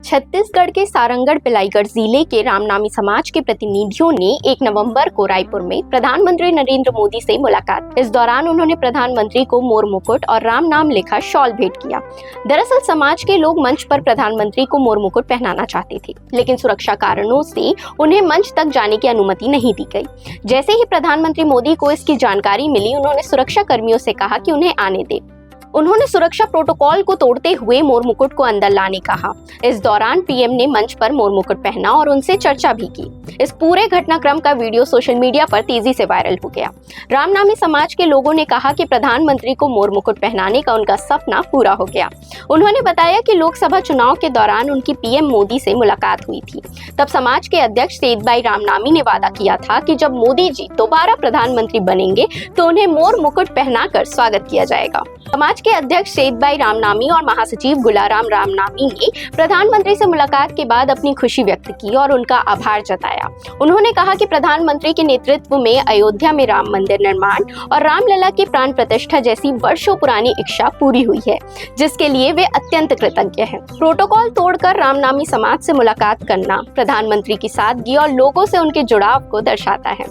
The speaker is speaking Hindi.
छत्तीसगढ़ के सारंगढ़ पिलाईगढ़ जिले के रामनामी समाज के प्रतिनिधियों ने 1 नवंबर को रायपुर में प्रधानमंत्री नरेंद्र मोदी से मुलाकात। इस दौरान उन्होंने प्रधानमंत्री को मोर मुकुट और राम नाम लिखा शॉल भेंट किया। दरअसल समाज के लोग मंच पर प्रधानमंत्री को मोर मुकुट पहनाना चाहते थे, लेकिन सुरक्षा कारणों से उन्हें मंच तक जाने की अनुमति नहीं दी गई। जैसे ही प्रधानमंत्री मोदी को इसकी जानकारी मिली, उन्होंने सुरक्षा कर्मियों से कहा कि उन्हें आने दे। उन्होंने सुरक्षा प्रोटोकॉल को तोड़ते हुए मोर मुकुट को अंदर लाने कहा। इस दौरान पीएम ने मंच पर मोर मुकुट पहना और उनसे चर्चा भी की। इस पूरे घटनाक्रम का वीडियो सोशल मीडिया पर तेजी से वायरल हो गया। रामनामी समाज के लोगों ने कहा कि प्रधानमंत्री को मोर मुकुट पहनाने का उनका सपना पूरा हो गया। उन्होंने बताया कि लोकसभा चुनाव के दौरान उनकी पीएम मोदी से मुलाकात हुई थी। तब समाज के अध्यक्ष सेठभाई रामनामी ने वादा किया था कि जब मोदी जी दोबारा प्रधानमंत्री बनेंगे तो उन्हें मोर मुकुट पहनाकर स्वागत किया जाएगा। समाज के अध्यक्ष सेठभाई रामनामी और महासचिव गुलाराम रामनामी ने प्रधानमंत्री से मुलाकात के बाद अपनी खुशी व्यक्त की और उनका आभार जताया। उन्होंने कहा कि प्रधानमंत्री के नेतृत्व में अयोध्या में राम मंदिर निर्माण और रामलला की प्राण प्रतिष्ठा जैसी वर्षों पुरानी इच्छा पूरी हुई है, जिसके लिए वे अत्यंत कृतज्ञ हैं। प्रोटोकॉल तोड़कर रामनामी समाज से मुलाकात करना प्रधानमंत्री की सादगी और लोगों से उनके जुड़ाव को दर्शाता है।